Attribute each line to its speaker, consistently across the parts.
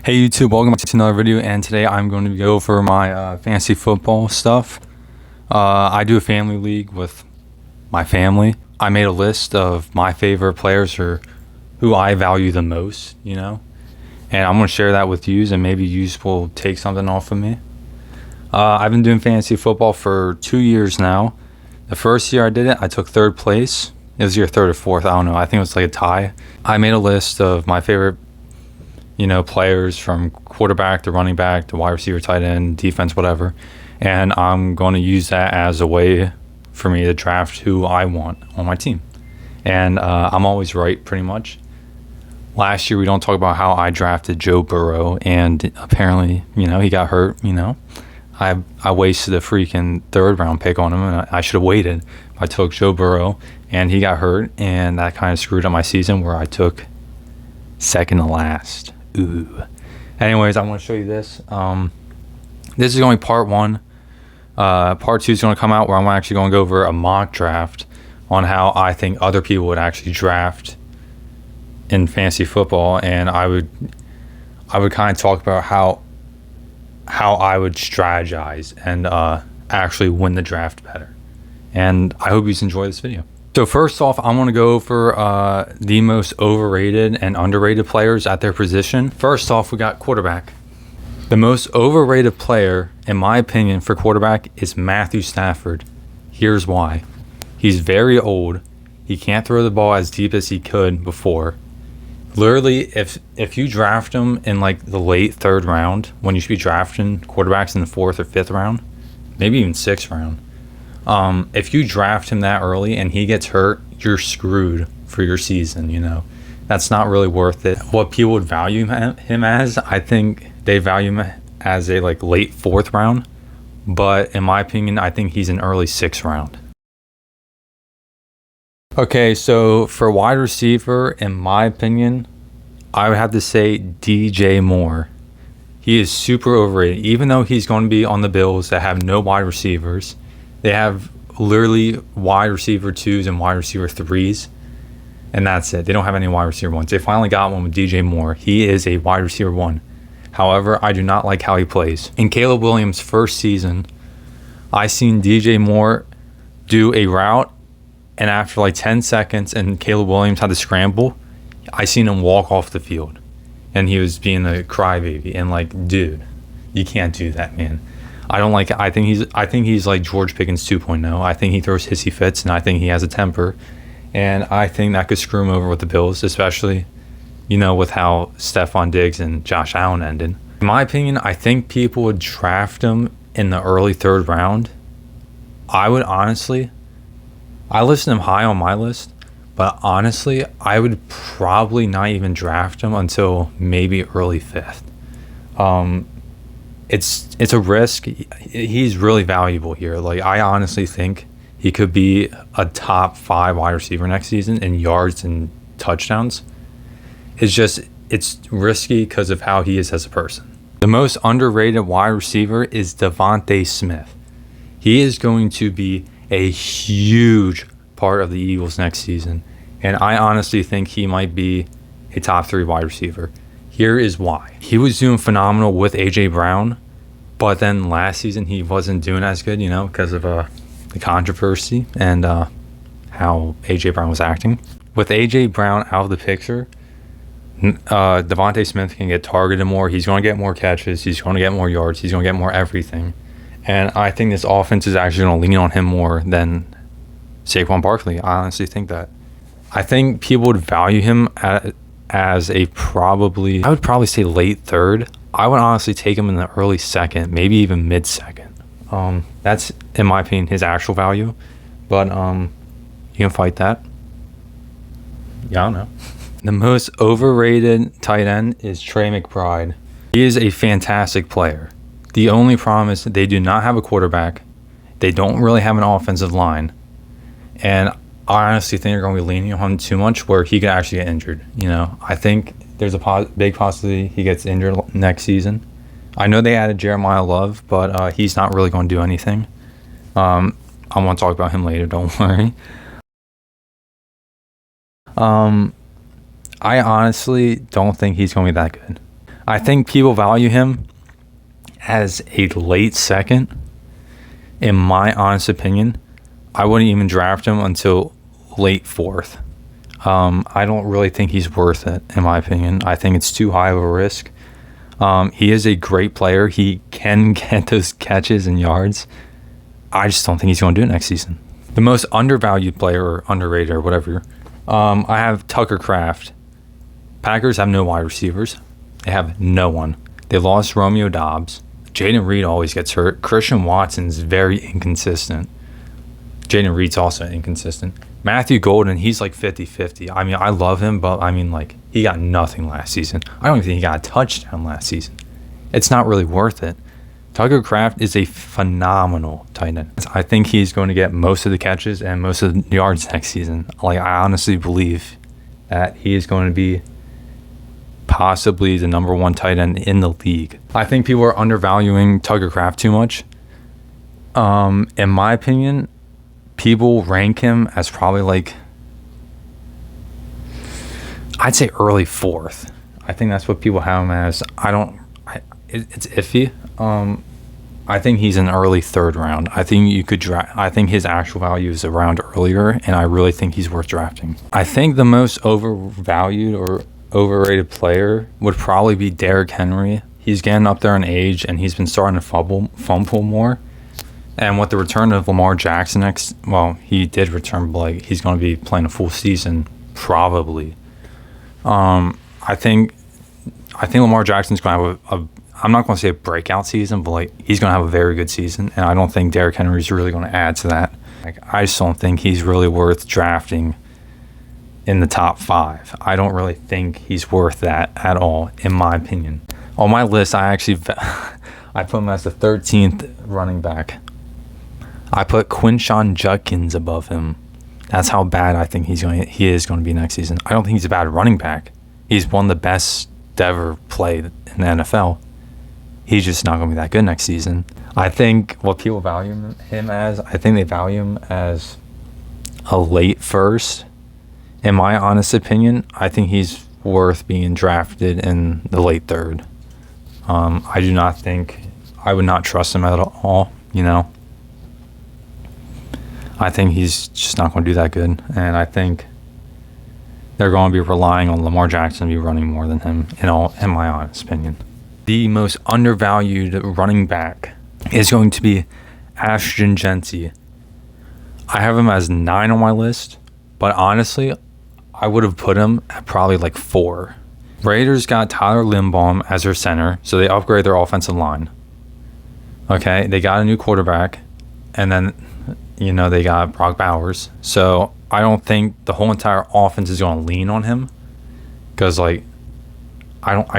Speaker 1: Hey YouTube, welcome to another video, and today I'm going to go over my fantasy football stuff. I do a family league with my family. I made a list of my favorite players or who I value the most, and I'm going to share that with you, and maybe you will take something off of me. I've been doing fantasy football for 2 years now. The first year I did it, I took third place. It was year third or fourth, I don't know. I think it was like a tie. I made a list of my favorite players from quarterback to running back to wide receiver, tight end, defense, whatever. And I'm going to use that as a way for me to draft who I want on my team. And I'm always right, pretty much. Last year, we don't talk about how I drafted Joe Burrow, and apparently, he got hurt. I wasted a freaking third round pick on him, and I should have waited. I took Joe Burrow, and he got hurt, and that kind of screwed up my season where I took second to last. Ooh. Anyways, I want to show you this. This is only part one. Part two is going to come out where I'm actually going to go over a mock draft on how I think other people would actually draft in fantasy football, and I would kind of talk about how I would strategize and actually win the draft better. And I hope you enjoy this video. So first off, I want to go over the most overrated and underrated players at their position. First off, we got quarterback. The most overrated player, in my opinion, for quarterback is Matthew Stafford. Here's why. He's very old. He can't throw the ball as deep as he could before. Literally, if you draft him in like the late third round, when you should be drafting quarterbacks in the fourth or fifth round, maybe even sixth round, if you draft him that early and he gets hurt, you're screwed for your season. That's not really worth it. What people would value him as, I think they value him as a late fourth round, but in my opinion, I think he's an early sixth round. Okay, so for wide receiver, in my opinion, I would have to say DJ Moore. He is super overrated, even though he's going to be on the Bills that have no wide receivers. They have literally wide receiver 2s and wide receiver 3s, and that's it. They don't have any wide receiver 1s. They finally got one with DJ Moore. He is a wide receiver 1. However, I do not like how he plays. In Caleb Williams' first season, I seen DJ Moore do a route, and after 10 seconds and Caleb Williams had to scramble, I seen him walk off the field, and he was being a crybaby. And dude, you can't do that, man. I don't like it. I think he's like George Pickens 2.0. I think he throws hissy fits, and I think he has a temper, and I think that could screw him over with the Bills, especially with how Stephon Diggs and Josh Allen ended. In my opinion, I think people would draft him in the early third round. I listed him high on my list, but honestly, I would probably not even draft him until maybe early fifth. It's a risk. He's really valuable here. I honestly think he could be a top 5 wide receiver next season in yards and touchdowns. It's risky because of how he is as a person. The most underrated wide receiver is Devontae Smith. He is going to be a huge part of the Eagles next season, and I honestly think he might be a top 3 wide receiver. Here is why. He was doing phenomenal with A.J. Brown, but then last season he wasn't doing as good, because of the controversy and how A.J. Brown was acting. With A.J. Brown out of the picture, Devontae Smith can get targeted more. He's going to get more catches. He's going to get more yards. He's going to get more everything. And I think this offense is actually going to lean on him more than Saquon Barkley. I honestly think that. I think people would value him as I would probably say late third. I would honestly take him in the early second, maybe even mid second. That's, in my opinion, his actual value. But you can fight that. Yeah, I don't know. The most overrated tight end is Trey McBride. He is a fantastic player. The only problem is they do not have a quarterback. They don't really have an offensive line. And I honestly think they're going to be leaning on him too much where he could actually get injured. I think there's a big possibility he gets injured next season. I know they added Jeremiah Love, but he's not really going to do anything. I want to talk about him later, don't worry. I honestly don't think he's going to be that good. I think people value him as a late second. In my honest opinion, I wouldn't even draft him until late fourth. I don't really think he's worth it, in my opinion. I think it's too high of a risk. He is a great player. He can get those catches and yards. I just don't think he's going to do it next season. The most undervalued player, or underrated, or whatever, I have Tucker Kraft. Packers have no wide receivers. They have no one. They lost Romeo Doubs. Jaden Reed always gets hurt. Christian Watson's very inconsistent. Jaden Reed's also inconsistent. Matthew Golden, he's like 50-50. I mean, I love him, but I mean, like, he got nothing last season. I don't even think he got a touchdown last season. It's not really worth it. Tucker Kraft is a phenomenal tight end. I think he's going to get most of the catches and most of the yards next season. Like, I honestly believe that he is going to be possibly the number one tight end in the league. I think people are undervaluing Tucker Kraft too much. In my opinion, people rank him as probably like, I'd say early fourth. I think that's what people have him as. It's iffy. I think he's an early third round. I think you could draft. I think his actual value is around earlier, and I really think he's worth drafting. I think the most overvalued or overrated player would probably be Derrick Henry. He's getting up there in age, and he's been starting to fumble more. And with the return of Lamar Jackson he did return, but like, he's going to be playing a full season probably. I think Lamar Jackson's going to have I'm not going to say a breakout season, but like, he's going to have a very good season, and I don't think Derrick Henry's really going to add to that. Like, I just don't think he's really worth drafting in the top 5. I don't really think he's worth that at all, in my opinion. On my list, I put him as the 13th running back. I put Quinshon Judkins above him. That's how bad I think he is going to be next season. I don't think he's a bad running back. He's one of the best to ever play in the NFL. He's just not going to be that good next season. I think what people value him as, I think they value him as a late first. In my honest opinion, I think he's worth being drafted in the late third. I would not trust him at all, I think he's just not going to do that good. And I think they're going to be relying on Lamar Jackson to be running more than him, in my honest opinion. The most undervalued running back is going to be Ashton Genty. I have him as 9 on my list, but honestly, I would have put him at probably like 4. Raiders got Tyler Linderbaum as their center, so they upgrade their offensive line. Okay, they got a new quarterback, and then, they got Brock Bowers. So I don't think the whole entire offense is going to lean on him, because I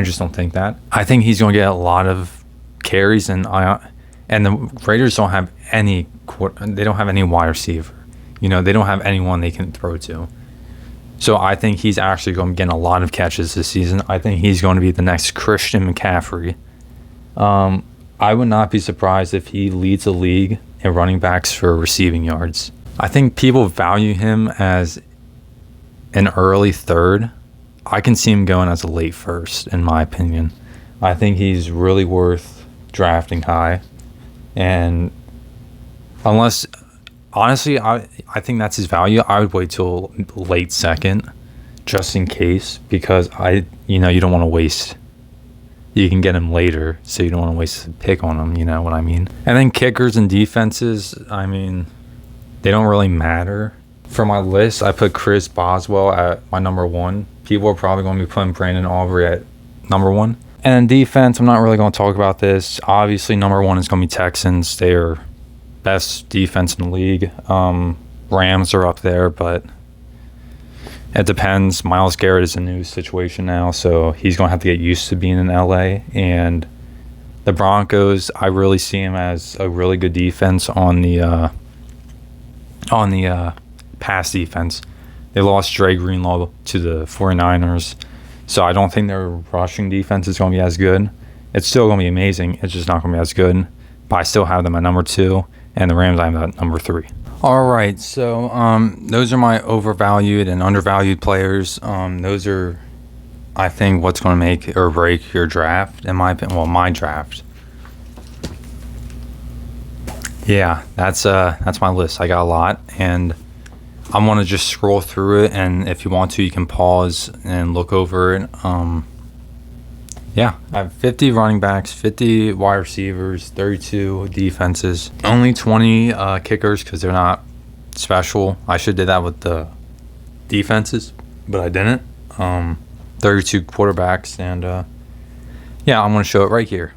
Speaker 1: just don't think that. I think he's going to get a lot of carries, and the Raiders don't have any wide receiver. They don't have anyone they can throw to. So I think he's actually going to be getting a lot of catches this season. I think he's going to be the next Christian McCaffrey. I would not be surprised if he leads the league in running backs for receiving yards. I think people value him as an early third. I can see him going as a late first, in my opinion. I think he's really worth drafting high. And honestly, I think that's his value. I would wait till late second, just in case, because you don't want to waste. You can get him later, so you don't want to waste a pick on him, you know what I mean? And then kickers and defenses, they don't really matter. For my list, I put Chris Boswell at my number 1. People are probably going to be putting Brandon Aubrey at number 1. And then defense, I'm not really going to talk about this. Obviously, number 1 is going to be Texans. They are best defense in the league. Rams are up there, but it depends. Myles Garrett is a new situation now, so he's going to have to get used to being in LA. And the Broncos, I really see him as a really good defense on the pass defense. They lost Dre Greenlaw to the 49ers, so I don't think their rushing defense is going to be as good. It's still going to be amazing. It's just not going to be as good. But I still have them at number 2, and the Rams I have at number 3. All right, so those are my overvalued and undervalued players. Those are I think what's going to make or break your draft, in my opinion, well, my draft. Yeah, that's my list. I got a lot, and I want to just scroll through it. And if you want to, you can pause and look over it. Yeah, I have 50 running backs, 50 wide receivers, 32 defenses, only 20 kickers because they're not special. I should do that with the defenses, but I didn't. 32 quarterbacks, and yeah, I'm going to show it right here.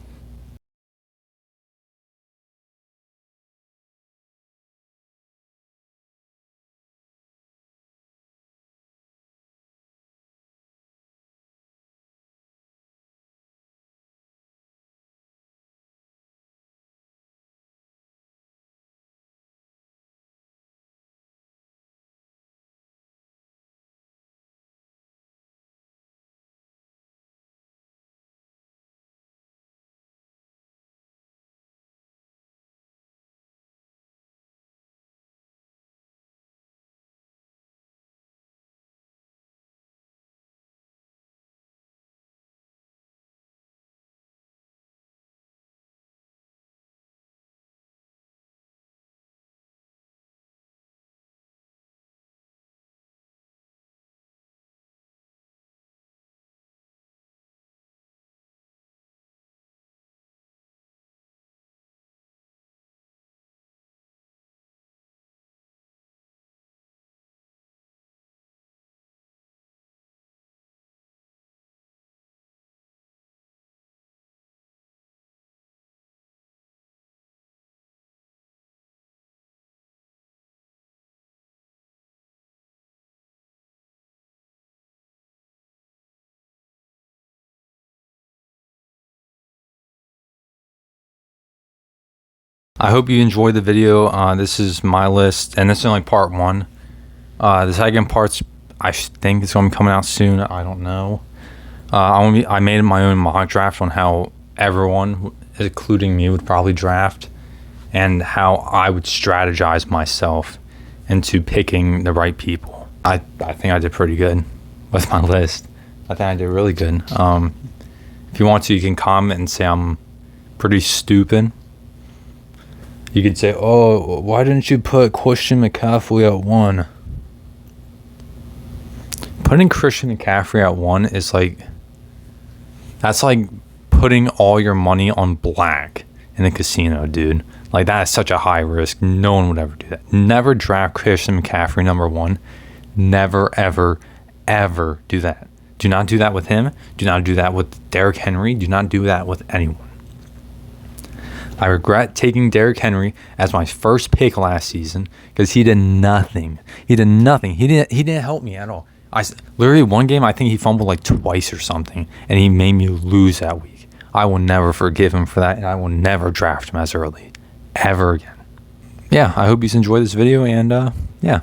Speaker 1: I hope you enjoyed the video. This is my list, and this is only part one. The second part's, I think it's going to be coming out soon. I don't know. I made my own mock draft on how everyone, including me, would probably draft, and how I would strategize myself into picking the right people. I think I did pretty good with my list. I think I did really good. If you want to, you can comment and say I'm pretty stupid. You could say, "Oh, why didn't you put Christian McCaffrey at 1?" Putting Christian McCaffrey at 1 is that's like putting all your money on black in a casino, dude. Like, that is such a high risk. No one would ever do that. Never draft Christian McCaffrey number 1. Never, ever, ever do that. Do not do that with him. Do not do that with Derrick Henry. Do not do that with anyone. I regret taking Derrick Henry as my first pick last season because he did nothing. He did nothing. He didn't help me at all. Literally one game, I think he fumbled like twice or something, and he made me lose that week. I will never forgive him for that, and I will never draft him as early ever again. Yeah, I hope you enjoyed this video, and yeah.